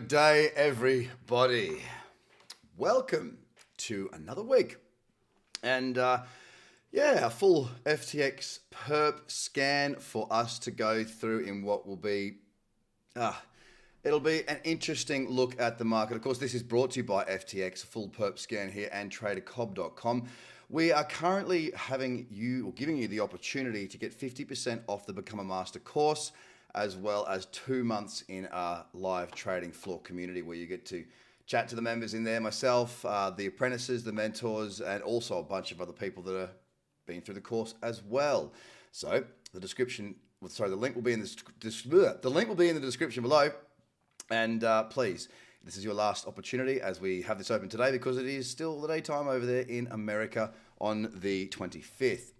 Good day, everybody. Welcome to another week. And a full FTX PERP scan for us to go through in what will be, it'll be an interesting look at the market. Of course, this is brought to you by FTX, a full PERP scan here, and TRADERCOBB.com. We are currently giving you the opportunity to get 50% off the Become a Master course, as well as 2 months in our live trading floor community where you get to chat to the members in there, myself, the apprentices, the mentors, and also a bunch of other people that are been through the course as well. So the link will be in the link will be in the description below. And please, this is your last opportunity as we have this open today because it is still the daytime over there in America on the 25th.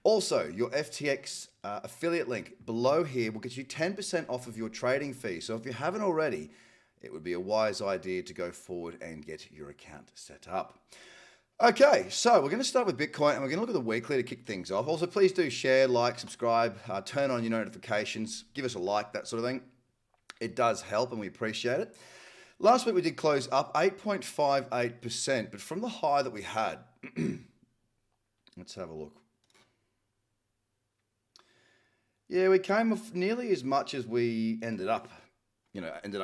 Also, your FTX affiliate link below here will get you 10% off of your trading fee. So if you haven't already, it would be a wise idea to go forward and get your account set up. Okay, so we're going to start with Bitcoin and we're going to look at the weekly to kick things off. Also, please do share, like, subscribe, turn on your notifications, give us a like, that sort of thing. It does help and we appreciate it. Last week we did close up 8.58%, but from the high that we had, let's have a look. Yeah, we came off nearly as much as we ended up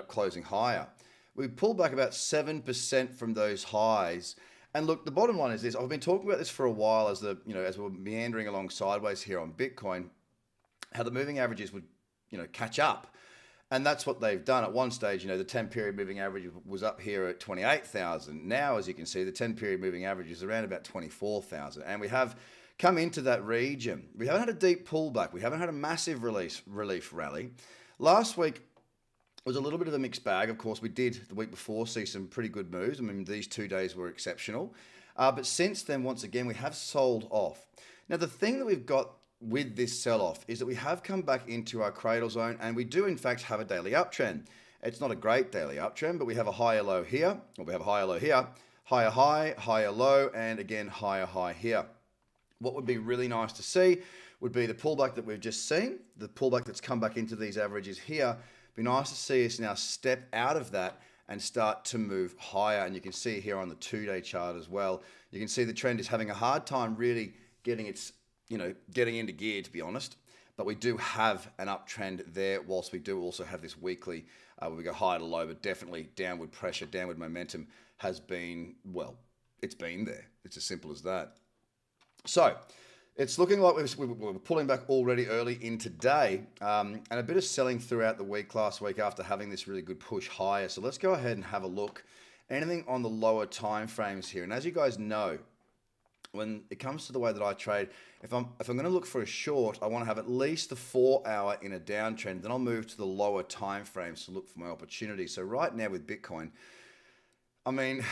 closing higher. We pulled back about 7% from those highs. And look, the bottom line is this. I've been talking about this for a while as we're meandering along sideways here on Bitcoin, how the moving averages would, catch up. And that's what they've done. At one stage, the 10-period moving average was up here at 28,000. Now, as you can see, the 10-period moving average is around about 24,000. And we have come into that region. We haven't had a deep pullback. We haven't had a massive relief rally. Last week was a little bit of a mixed bag. Of course, we did the week before see some pretty good moves. I mean, these 2 days were exceptional. But since then, once again, we have sold off. Now, the thing that we've got with this sell-off is that we have come back into our cradle zone and we do, in fact, have a daily uptrend. It's not a great daily uptrend, but we have a higher low here, or we have a higher low here, higher high, higher low, and again, higher high here. What would be really nice to see would be the pullback that we've just seen, the pullback that's come back into these averages here. It'd be nice to see us now step out of that and start to move higher. And you can see here on the 2-day chart as well, you can see the trend is having a hard time really getting into gear, to be honest. But we do have an uptrend there, whilst we do also have this weekly where we go higher to low, but definitely downward pressure, downward momentum has been, it's been there. It's as simple as that. So it's looking like we're pulling back already early in today and a bit of selling throughout the week last week after having this really good push higher. So let's go ahead and have a look. Anything on the lower time frames here. And as you guys know, when it comes to the way that I trade, if I'm going to look for a short, I want to have at least the 4-hour in a downtrend. Then I'll move to the lower time frames to look for my opportunity. So right now with Bitcoin, I mean,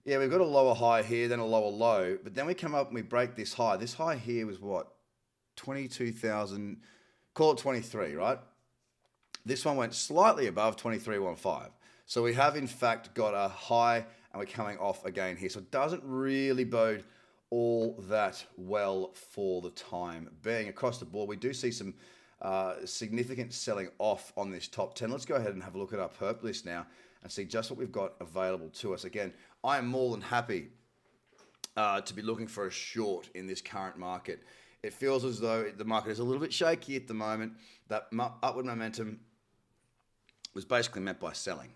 yeah, we've got a lower high here, then a lower low, but then we come up and we break this high. This high here was what? 22,000, call it 23, right? This one went slightly above 23.15. So we have in fact got a high and we're coming off again here. So it doesn't really bode all that well for the time being. Across the board, we do see some significant selling off on this top 10. Let's go ahead and have a look at our PERP list now and see just what we've got available to us. Again, I am more than happy to be looking for a short in this current market. It feels as though the market is a little bit shaky at the moment. That upward momentum was basically met by selling.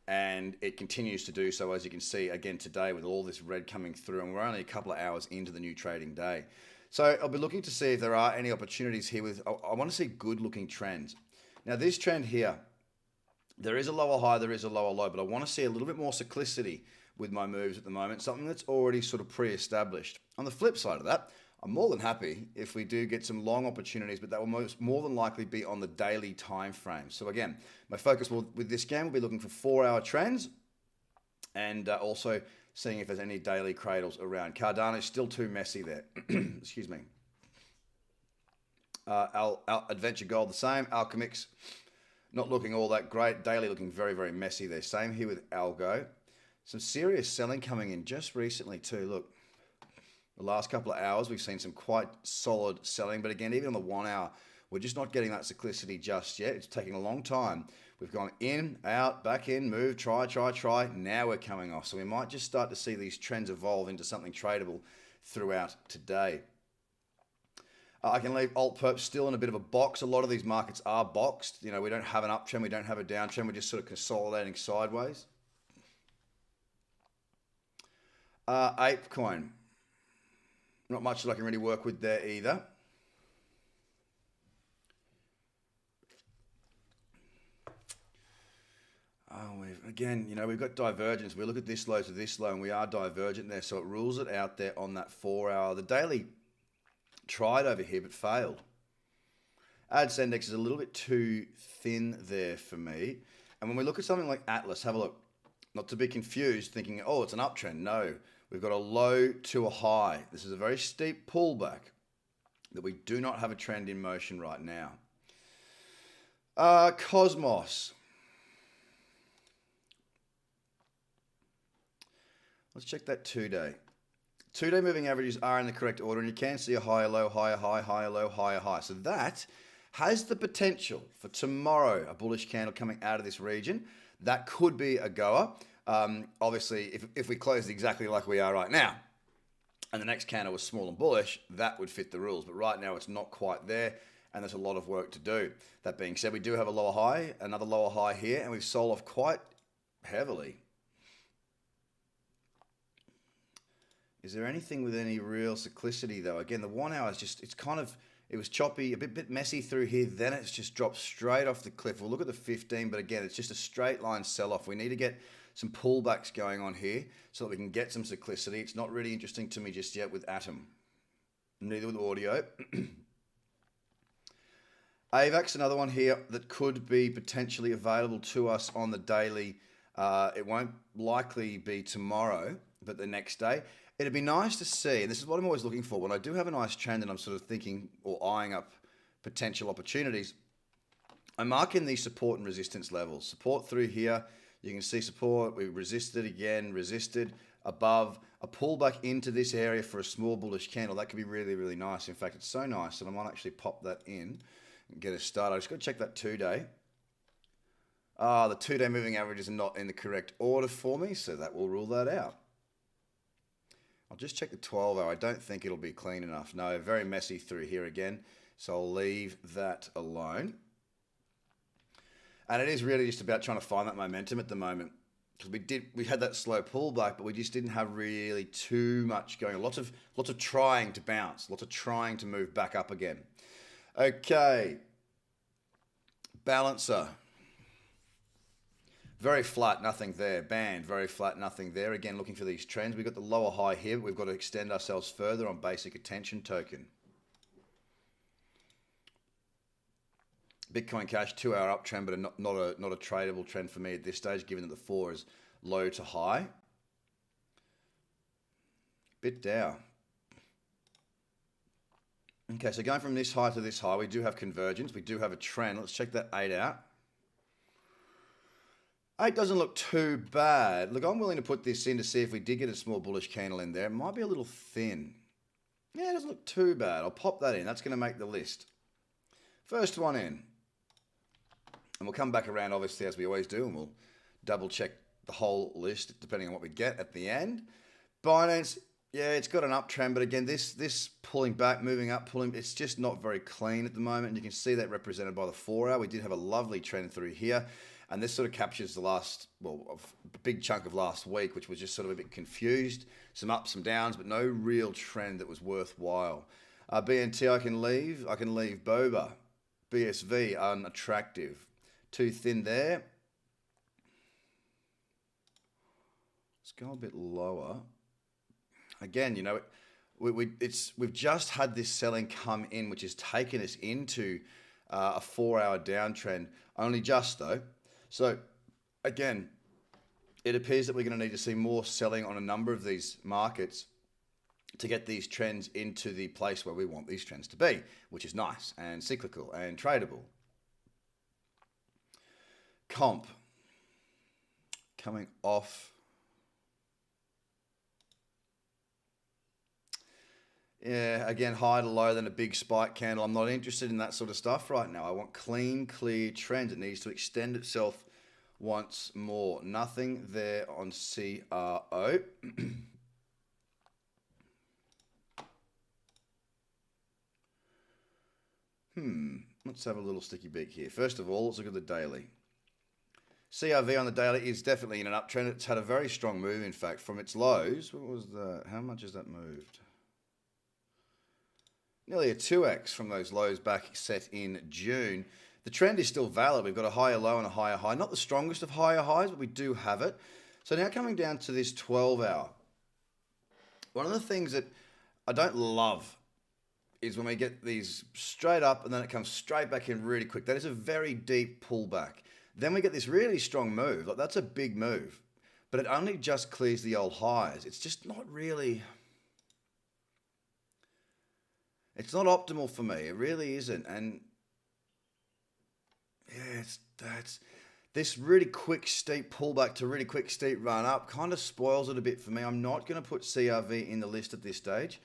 And it continues to do so, as you can see, again today with all this red coming through. And we're only a couple of hours into the new trading day. So I'll be looking to see if there are any opportunities here. I want to see good looking trends. Now this trend here, there is a lower high, there is a lower low, but I want to see a little bit more cyclicity with my moves at the moment, something that's already sort of pre-established. On the flip side of that, I'm more than happy if we do get some long opportunities, but that will more than likely be on the daily time frame. So again, my focus with this scan will be looking for 4-hour trends and also seeing if there's any daily cradles around. Cardano is still too messy there. Excuse me. Adventure Gold the same. Alchemix not looking all that great. Daily looking very, very messy there. Same here with Algo. Some serious selling coming in just recently too. Look, the last couple of hours, we've seen some quite solid selling. But again, even on the 1 hour, we're just not getting that cyclicity just yet. It's taking a long time. We've gone in, out, back in, move, try. Now we're coming off. So we might just start to see these trends evolve into something tradable throughout today. I can leave alt perp still in a bit of a box. A lot of these markets are boxed. You know, we don't have an uptrend, we don't have a downtrend. We're just sort of consolidating sideways. Ape coin. Not much that I can really work with there either. Again, you know, we've got divergence. We look at this low to this low, and we are divergent there, so it rules it out there on that 4 hour. The daily tried over here, but failed. ADS index is a little bit too thin there for me. And when we look at something like Atlas, have a look. Not to be confused, thinking, oh, it's an uptrend. No, we've got a low to a high. This is a very steep pullback that we do not have a trend in motion right now. Cosmos. Let's check that 2-day. 2-day moving averages are in the correct order, and you can see a higher low, higher high, higher low, higher high. So that has the potential for tomorrow, a bullish candle coming out of this region. That could be a goer. Obviously, if we closed exactly like we are right now, and the next candle was small and bullish, that would fit the rules. But right now, it's not quite there, and there's a lot of work to do. That being said, we do have a lower high, another lower high here, and we've sold off quite heavily. Is there anything with any real cyclicity though? Again, the 1 hour is just, it was choppy, a bit messy through here, then it's just dropped straight off the cliff. We'll look at the 15, but again, it's just a straight line sell-off. We need to get some pullbacks going on here so that we can get some cyclicity. It's not really interesting to me just yet with Atom. Neither with audio. AVAX, another one here that could be potentially available to us on the daily. It won't likely be tomorrow, but the next day. It'd be nice to see, and this is what I'm always looking for, when I do have a nice trend and I'm sort of thinking or eyeing up potential opportunities, I mark in these support and resistance levels. Support through here, you can see support, we resisted again, resisted, above, a pullback into this area for a small bullish candle. That could be really, really nice. In fact, it's so nice that I might actually pop that in and get us started. I just got to check that 2-day. The 2-day moving averages are not in the correct order for me, so that will rule that out. I'll just check the 12 hour. I don't think it'll be clean enough. No, very messy through here again. So I'll leave that alone. And it is really just about trying to find that momentum at the moment. Because we had that slow pullback, but we just didn't have really too much going. Lots of trying to bounce, lots of trying to move back up again. Okay. Balancer. Very flat, nothing there. Band, very flat, nothing there. Again, looking for these trends. We've got the lower high here, but we've got to extend ourselves further on basic attention token. Bitcoin Cash, 2 hour uptrend, but not a tradable trend for me at this stage, given that the 4 is low to high. Bit down. Okay, so going from this high to this high, we do have convergence. We do have a trend. Let's check that 8 out. 8 doesn't look too bad. Look, I'm willing to put this in to see if we did get a small bullish candle in there. It might be a little thin. Yeah, it doesn't look too bad. I'll pop that in. That's going to make the list. First one in. And we'll come back around, obviously, as we always do, and we'll double check the whole list, depending on what we get at the end. Binance, yeah, it's got an uptrend, but again, this pulling back, moving up, it's just not very clean at the moment. And you can see that represented by the 4 hour. We did have a lovely trend through here. And this sort of captures the last, well, a big chunk of last week, which was just sort of a bit confused. Some ups, some downs, but no real trend that was worthwhile. BNT, I can leave. I can leave Boba. BSV, unattractive. Too thin there. Let's go a bit lower. Again, you know, we've just had this selling come in, which has taken us into a 4 hour downtrend. Only just, though. So, again, it appears that we're going to need to see more selling on a number of these markets to get these trends into the place where we want these trends to be, which is nice and cyclical and tradable. Comp. Coming off. Yeah, again, high to low, then a big spike candle. I'm not interested in that sort of stuff right now. I want clean, clear trends. It needs to extend itself once more. Nothing there on CRO. Let's have a little sticky beak here. First of all, let's look at the daily. CRV on the daily is definitely in an uptrend. It's had a very strong move, in fact, from its lows. What was that? How much has that moved? Nearly a 2x from those lows back set in June. The trend is still valid. We've got a higher low and a higher high. Not the strongest of higher highs, but we do have it. So now coming down to this 12 hour. One of the things that I don't love is when we get these straight up and then it comes straight back in really quick. That is a very deep pullback. Then we get this really strong move. Like, that's a big move, but it only just clears the old highs. It's just not really, it's not optimal for me. It really isn't. And yeah, that's this really quick steep pullback to really quick steep run up kind of spoils it a bit for me. I'm not going to put CRV in the list at this stage.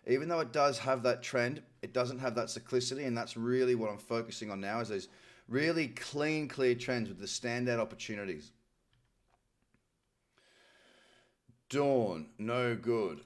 Even though it does have that trend, it doesn't have that cyclicity, and that's really what I'm focusing on now, is those really clean, clear trends with the standout opportunities. Dawn, no good.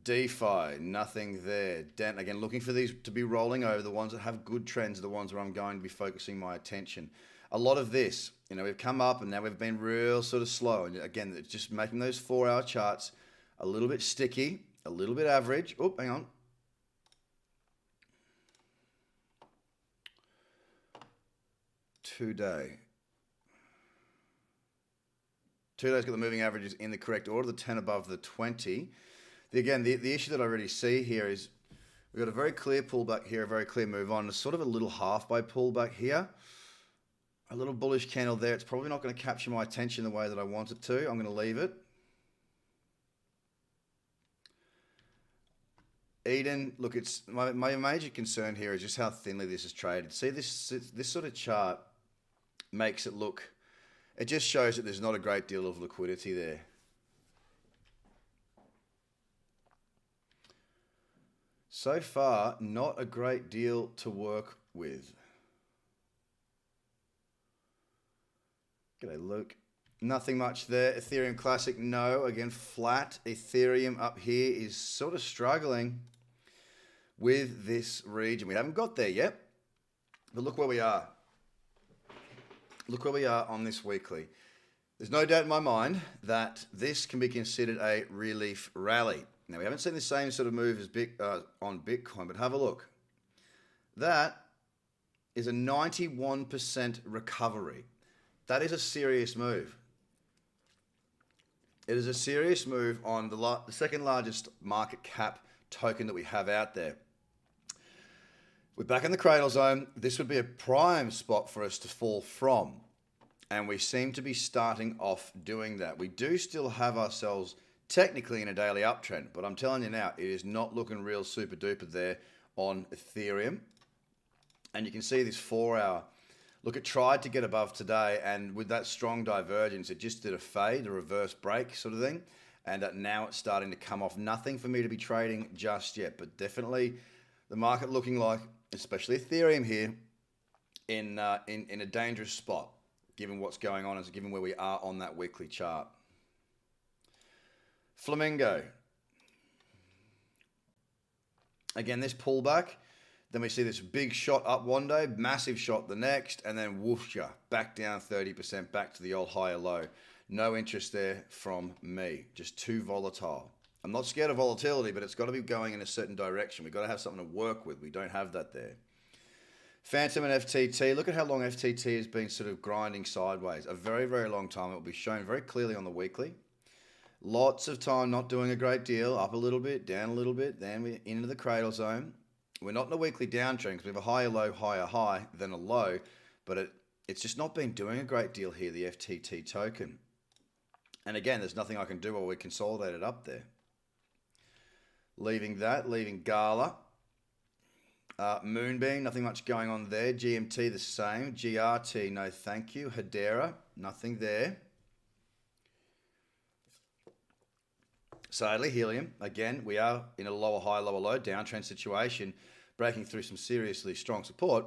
DeFi, nothing there. Dent, again, looking for these to be rolling over. The ones that have good trends are the ones where I'm going to be focusing my attention. A lot of this, we've come up and now we've been real sort of slow. And again, it's just making those 4-hour charts a little bit sticky, a little bit average. Oh, hang on. Today's got the moving averages in the correct order, the 10 above the 20. Again, the issue that I really see here is we've got a very clear pullback here, a very clear move on, a sort of a little half by pullback here. A little bullish candle there. It's probably not going to capture my attention the way that I want it to. I'm going to leave it. Eden, look, it's my major concern here is just how thinly this is traded. See, this sort of chart makes it look, it just shows that there's not a great deal of liquidity there. So far, not a great deal to work with. G'day, Luke. Nothing much there. Ethereum Classic, no. Again, flat. Ethereum up here is sort of struggling with this region. We haven't got there yet, but look where we are. Look where we are on this weekly. There's no doubt in my mind that this can be considered a relief rally. Now, we haven't seen the same sort of move as on Bitcoin, but have a look. That is a 91% recovery. That is a serious move. It is a serious move on the second largest market cap token that we have out there. We're back in the cradle zone. This would be a prime spot for us to fall from. And we seem to be starting off doing that. We do still have ourselves technically in a daily uptrend, but I'm telling you now, it is not looking real super duper there on Ethereum. And you can see this 4-hour. Look, it tried to get above today, and with that strong divergence, it just did a fade, a reverse break sort of thing. And now it's starting to come off. Nothing for me to be trading just yet, but definitely the market looking like, especially Ethereum here, in a dangerous spot, given what's going on, and given where we are on that weekly chart. Flamingo. Again, this pullback. Then we see this big shot up one day, massive shot the next, and then whoosha, back down 30%, back to the old higher low. No interest there from me, just too volatile. I'm not scared of volatility, but it's got to be going in a certain direction. We've got to have something to work with. We don't have that there. Phantom and FTT, look at how long FTT has been sort of grinding sideways. A very, very long time. It will be shown very clearly on the weekly. Lots of time not doing a great deal, up a little bit, down a little bit, then we're into the cradle zone. We're not in a weekly downtrend because we have a higher low, higher high, then a low, but it's just not been doing a great deal here, the FTT token. And again, there's nothing I can do while we consolidate it up there. Leaving that, leaving Gala. Moonbeam, nothing much going on there. GMT the same. GRT, no thank you. Hedera, nothing there. Sadly, helium, again, we are in a lower high, lower low downtrend situation, breaking through some seriously strong support,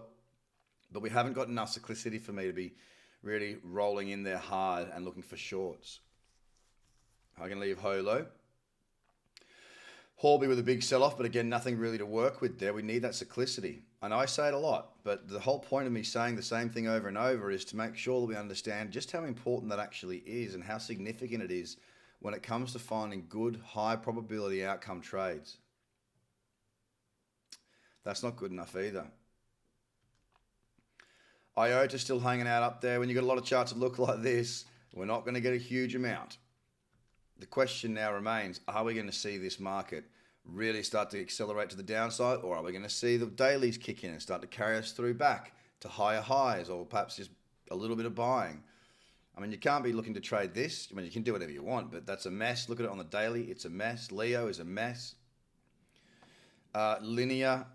but we haven't got enough cyclicity for me to be really rolling in there hard and looking for shorts. I can leave Holo. Horby with a big sell-off, but again, nothing really to work with there. We need that cyclicity. I know I say it a lot, but the whole point of me saying the same thing over and over is to make sure that we understand just how important that actually is and how significant it is when it comes to finding good, high probability outcome trades. That's not good enough either. IOTA still hanging out up there. When you've got a lot of charts that look like this, we're not going to get a huge amount. The question now remains, are we going to see this market really start to accelerate to the downside, or are we going to see the dailies kick in and start to carry us through back to higher highs, or perhaps just a little bit of buying? I mean, you can't be looking to trade this. I mean, you can do whatever you want, but that's a mess. Look at it on the daily. It's a mess. Leo is a mess. Linear,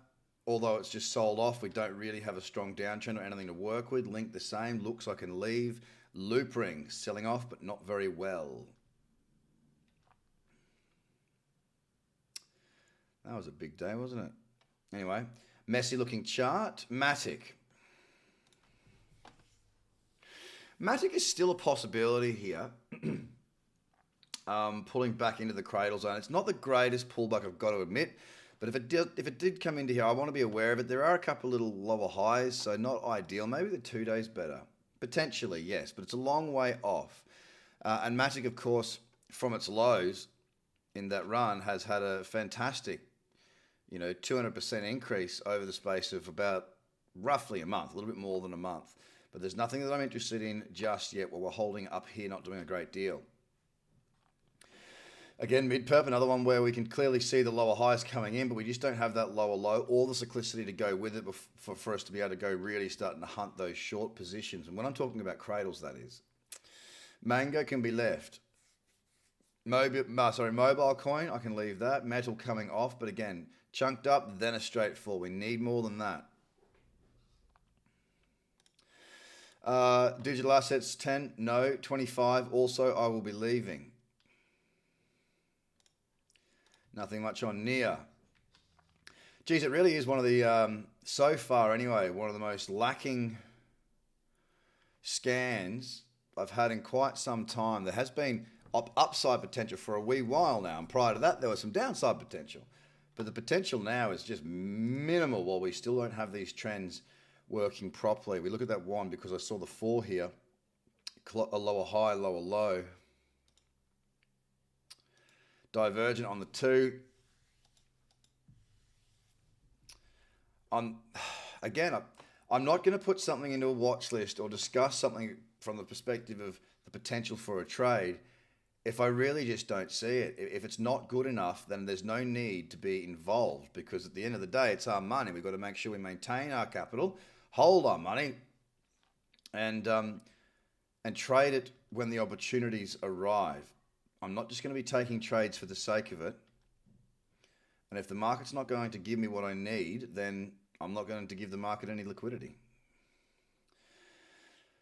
although it's just sold off, we don't really have a strong downtrend or anything to work with. Link the same. Looks I can leave. Loop ring selling off, but not very well. That was a big day, wasn't it? Anyway, messy looking chart. Matic. Matic is still a possibility here. Pulling back into the cradle zone. It's not the greatest pullback, I've got to admit. But if it did come into here, I want to be aware of it. There are a couple little lower highs, so not ideal. Maybe the 2 days better. Potentially, yes, but it's a long way off. And Matic, of course, from its lows in that run, has had a fantastic 200% increase over the space of about roughly a month, a little bit more than a month. But there's nothing that I'm interested in just yet while we're holding up here, not doing a great deal. Again, mid-perp, another one where we can clearly see the lower highs coming in, but we just don't have that lower low or the cyclicity to go with it for us to be able to go really starting to hunt those short positions. And when I'm talking about cradles, that is. Mango can be left. Mobile coin, I can leave that. Metal coming off, but again, chunked up, then a straight fall. We need more than that. Digital assets, 10, no. 25, also I will be leaving. Nothing much on NIA. Geez, it really is one of the, so far anyway, one of the most lacking scans I've had in quite some time. There has been upside potential for a wee while now, and prior to that there was some downside potential. But the potential now is just minimal while we still don't have these trends working properly. We look at that one because I saw the 4 here, a lower high, lower low. Divergent on the 2. I'm not going to put something into a watch list or discuss something from the perspective of the potential for a trade if I really just don't see it. If it's not good enough, then there's no need to be involved, because at the end of the day, it's our money. We've got to make sure we maintain our capital, hold our money, and trade it when the opportunities arrive. I'm not just going to be taking trades for the sake of it. And if the market's not going to give me what I need, then I'm not going to give the market any liquidity.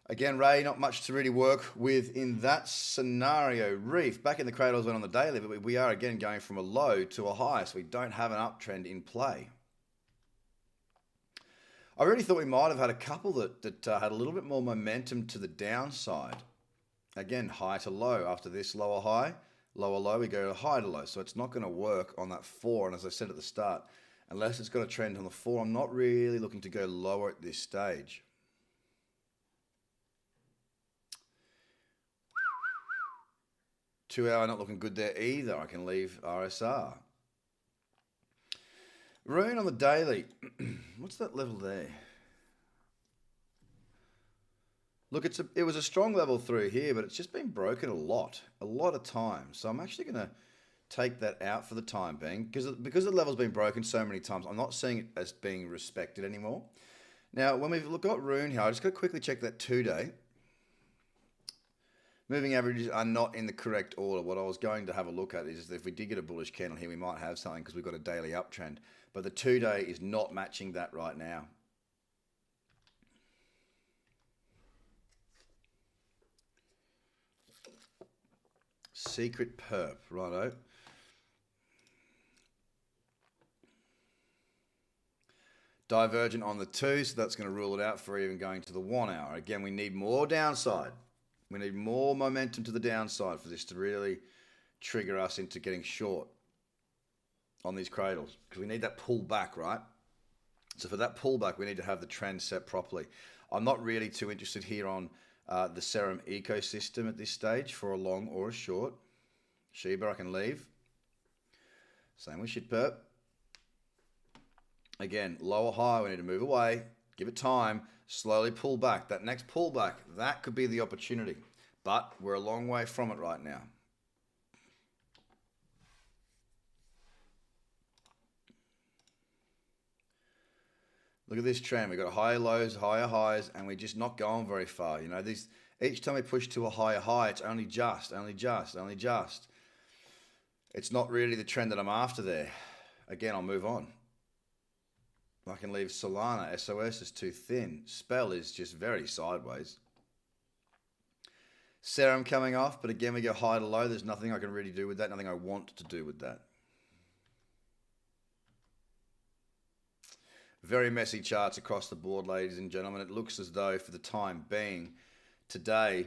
Again, Ray, not much to really work with in that scenario. Reef, back in the cradle zone on the daily, but we are again going from a low to a high, so we don't have an uptrend in play. I really thought we might have had a couple that had a little bit more momentum to the downside. Again, high to low. After this lower high, lower low, we go to high to low. So it's not going to work on that 4. And as I said at the start, unless it's got a trend on the 4, I'm not really looking to go lower at this stage. Two hour, not looking good there either. I can leave RSR. Rune on the daily. What's that level there? Look, it was a strong level through here, but it's just been broken a lot of times. So I'm actually going to take that out for the time being, because the level's been broken so many times. I'm not seeing it as being respected anymore. Now, when we've got Rune here, I just got to quickly check that 2-day. Moving averages are not in the correct order. What I was going to have a look at is if we did get a bullish candle here, we might have something because we've got a daily uptrend. But the 2-day is not matching that right now. Secret perp, righto. Divergent on the 2, so that's going to rule it out for even going to the 1 hour. Again, we need more downside. We need more momentum to the downside for this to really trigger us into getting short on these cradles, because we need that pullback, right? So for that pullback, we need to have the trend set properly. I'm not really too interested here on the Serum ecosystem at this stage for a long or a short. Shiba, I can leave. Same with shit perp. Again, lower high, we need to move away, give it time, slowly pull back. That next pullback, that could be the opportunity. But we're a long way from it right now. Look at this trend. We've got higher lows, higher highs, and we're just not going very far. You know, each time we push to a higher high, it's only just. It's not really the trend that I'm after there. Again, I'll move on. I can leave Solana. SOS is too thin. Spell is just very sideways. Serum coming off, but again, we go high to low. There's nothing I can really do with that. Nothing I want to do with that. Very messy charts across the board, ladies and gentlemen. It looks as though, for the time being, today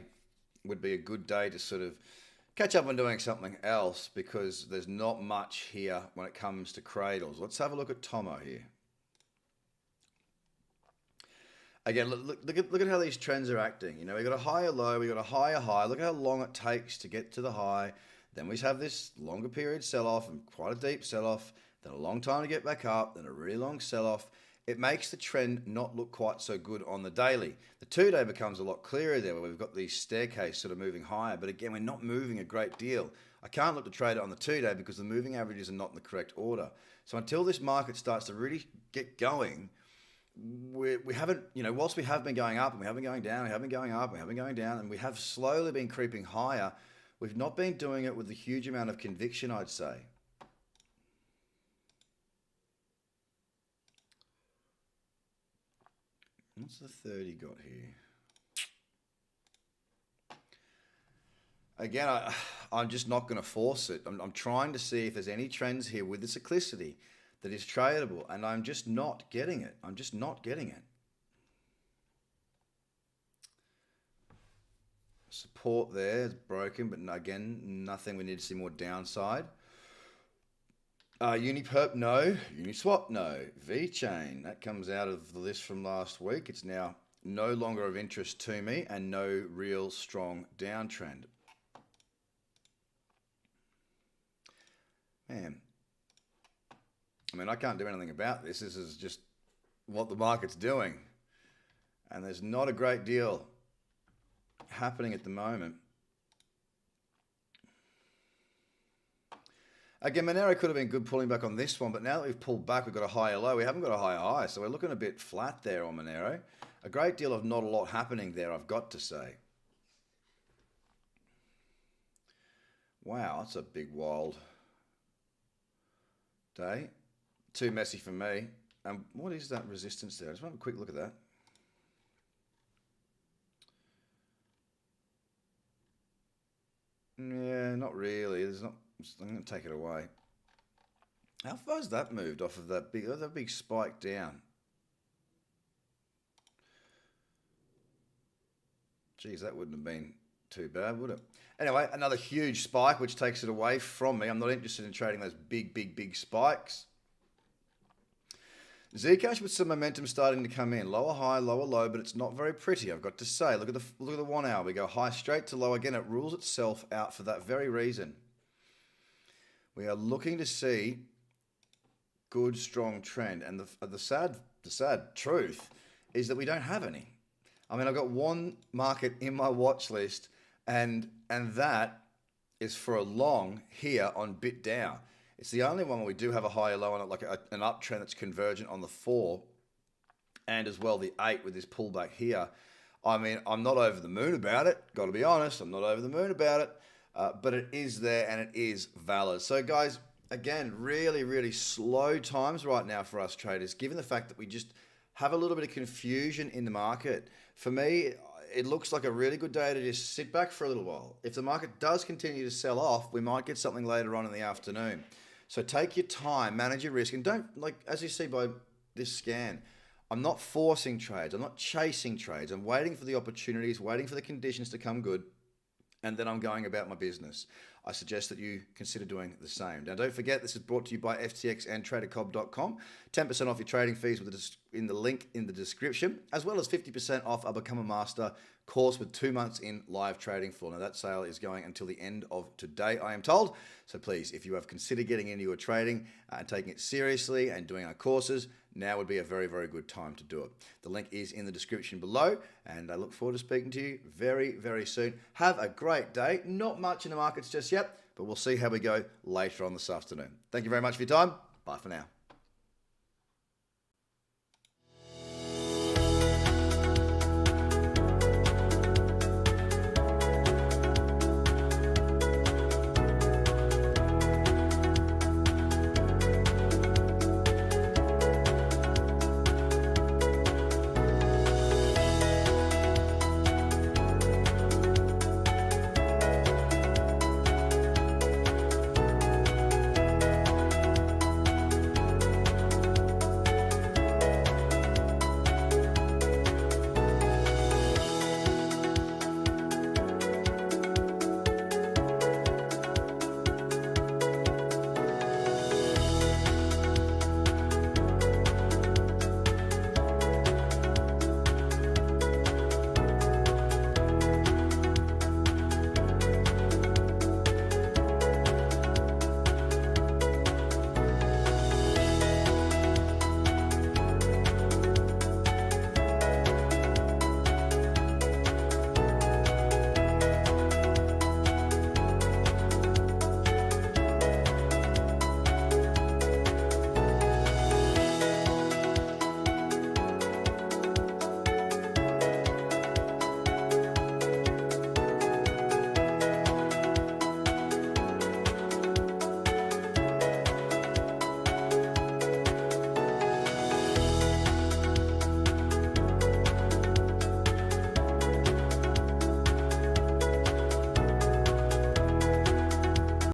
would be a good day to sort of catch up on doing something else, because there's not much here when it comes to cradles. Let's have a look at Tomo here. Again, look at how these trends are acting. You know, we got a higher low, we got a higher high. Look at how long it takes to get to the high. Then we have this longer period sell-off and quite a deep sell-off. Then a long time to get back up. Then a really long sell-off. It makes the trend not look quite so good on the daily. The 2-day becomes a lot clearer there, where we've got these staircase sort of moving higher. But again, we're not moving a great deal. I can't look to trade it on the 2-day because the moving averages are not in the correct order. So until this market starts to really get going, we haven't, you know, whilst we have been going up and we have been going down, we have been going up, we have been going down, and we have slowly been creeping higher, we've not been doing it with a huge amount of conviction, I'd say. What's the 30 got here? Again, I'm just not going to force it. I'm trying to see if there's any trends here with the cyclicity that is tradable, and I'm just not getting it. I'm just not getting it. Support there is broken, but again, nothing. We need to see more downside. UniPerp, no. Uniswap, no. VeChain, that comes out of the list from last week. It's now no longer of interest to me, and no real strong downtrend. Man, I mean, I can't do anything about this. This is just what the market's doing. And there's not a great deal happening at the moment. Again, Monero could have been good pulling back on this one, but now that we've pulled back, we've got a higher low. We haven't got a higher high, so we're looking a bit flat there on Monero. A great deal of not a lot happening there, I've got to say. Wow, that's a big wild day. Too messy for me. What is that resistance there? I just want a quick look at that. Yeah, not really. There's not. I'm going to take it away. How far has that moved off of that big spike down? Geez, that wouldn't have been too bad, would it? Anyway, another huge spike, which takes it away from me. I'm not interested in trading those big spikes. Zcash with some momentum starting to come in. Lower high, lower low, but it's not very pretty, I've got to say. Look at the 1 hour. We go high straight to low. Again, it rules itself out for that very reason. We are looking to see good, strong trend. And the sad truth is that we don't have any. I mean, I've got one market in my watch list, and that is for a long here on BitDAO. It's the only one where we do have a higher low on it, like an uptrend that's convergent on the 4, and as well the 8 with this pullback here. I mean, I'm not over the moon about it. Got to be honest, I'm not over the moon about it. But it is there and it is valid. So guys, again, really slow times right now for us traders, given the fact that we just have a little bit of confusion in the market. For me, it looks like a really good day to just sit back for a little while. If the market does continue to sell off, we might get something later on in the afternoon. So take your time, manage your risk, and don't, like, as you see by this scan, I'm not forcing trades. I'm not chasing trades. I'm waiting for the opportunities, waiting for the conditions to come good, and then I'm going about my business. I suggest that you consider doing the same. Now, don't forget, this is brought to you by FTX and TRADERCOBB.com. 10% off your trading fees in the link in the description, as well as 50% off our Become a Master course with 2 months in live trading floor. Now, that sale is going until the end of today, I am told. So please, if you have considered getting into your trading and taking it seriously and doing our courses, now would be a very, very good time to do it. The link is in the description below, and I look forward to speaking to you very, very soon. Have a great day. Not much in the markets just yet, but we'll see how we go later on this afternoon. Thank you very much for your time. Bye for now.